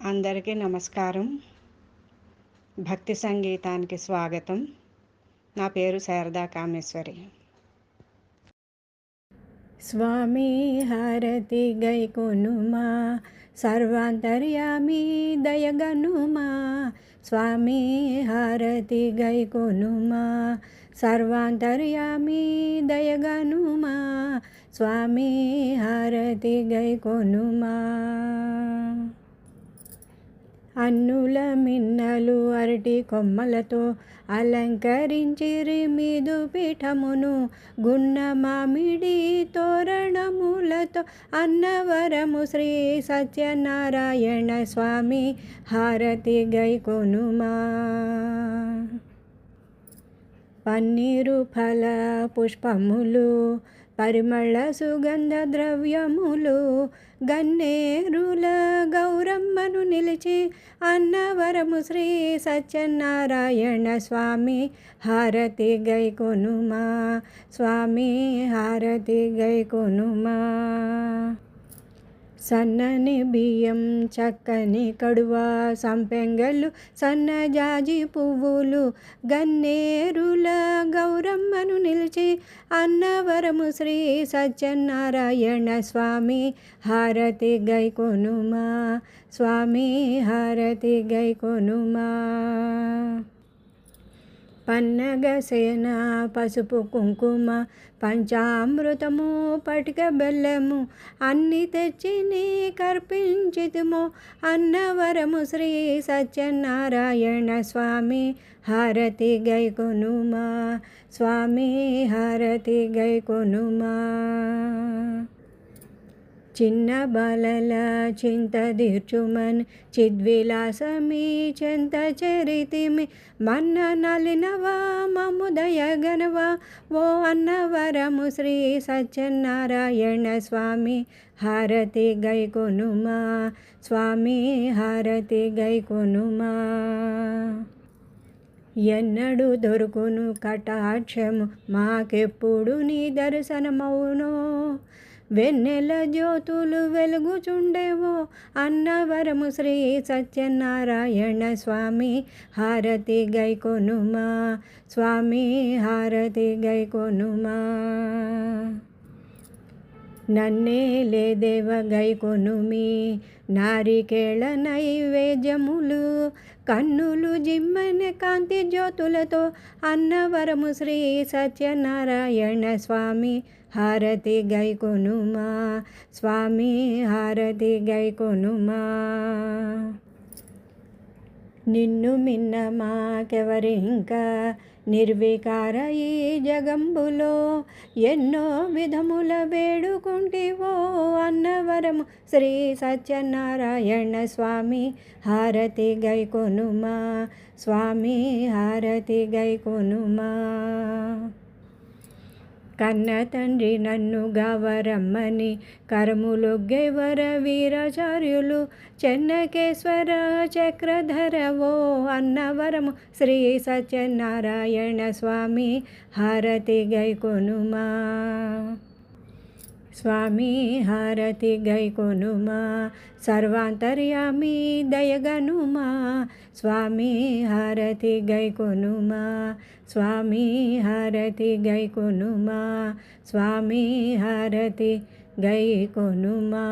అందరికీ నమస్కారం. భక్తి సంగీతానికి స్వాగతం. నా పేరు శారదా కామేశ్వరి. స్వామి హారతి గైకొనుమా, సర్వాంతర్యామి దయగనుమా. స్వామి హారతి గైకొనుమా, సర్వాంతర్యామి దయగనుమా. స్వామి హారతి గైకొనుమా. అన్నుల మిన్నలు అరటి కొమ్మలతో అలంకరించిరి మీదు పీఠమును. గున్న మామిడి తోరణములతో అన్నవరము శ్రీ సత్యనారాయణ స్వామి హారతి గైకొనుమా. పన్నీరు ఫల పుష్పములు, పరిమళ సుగంధ ద్రవ్యములు, గన్నేరుల గౌరమ్మను నిలిచి అన్నవరము శ్రీ సత్యనారాయణ స్వామి హారతి గైకొనుమా. స్వామి హారతి గైకొనుమా. సన్నని బియ్యం, చక్కని కడువ, సంపెంగలు, సన్నజాజి పువ్వులు, గన్నేరుల గౌరమ్మను నిలిచి అన్నవరము శ్రీ సత్యనారాయణ స్వామి హారతి గైకొనుమా. స్వామి హారతి గైకొనుమా. పన్నగసేన పసుపు కుంకుమ, పంచామృతము, పటిక బెల్లము అన్ని తెచ్చి నీ కర్పించితుము అన్నవరము శ్రీ సత్యనారాయణ స్వామి హారతి గైకొనుమా. స్వామి హారతి గైకొనుమా. చిన్న బాలల చింత దీర్చుమన్ చిద్విలాసమి చెంత చరితిమి. మన్న నలినవా మమ్ము దయగనవా ఓ అన్నవరము శ్రీ సత్యనారాయణ స్వామి హారతి గైకొనుమా. స్వామి హారతి గైకొనుమా. ఎన్నడు దొరుకును కటాక్షము మాకెప్పుడు నీ దర్శనమౌనో. వెన్నెల జ్యోతులు వెలుగుచుండేవో అన్నవరము శ్రీ సత్యనారాయణ స్వామి హారతి గైకొనుమా. స్వామి హారతి గైకొనుమా. నన్నే లేదేవ గైకొనుమి నారికేళ నైవేద్యములు, కన్నులు జిమ్మని కాంతి జ్యోతులతో అన్నవరము శ్రీ సత్యనారాయణ స్వామి హారతి గైకొనుమా. స్వామి హారతి గైకొనుమా. నిన్ను మిన్న మాకెవరింకా నిర్వికార ఈ జగంబులో. ఎన్నో విధముల వేడుకుంటివో అన్నవరము శ్రీ సత్యనారాయణ స్వామి హారతి గైకొనుమా. స్వామి హారతి గైకొనుమా. కన్న తండ్రి నన్ను గావరమ్మని కరములొగ్గెవర వీరాచార్యులు. చెన్నకేశ్వర చక్రధరవో అన్నవరము శ్రీ సత్యనారాయణ స్వామి హారతి గైకొనుమా. స్వామి హారతి గైకొనుమా. సర్వాంతర్యామి దయగనుమా. స్వామి హారతి గైకొనుమా. స్వామి హారతి గైకొనుమా. స్వామి హారతి గైకొనుమా.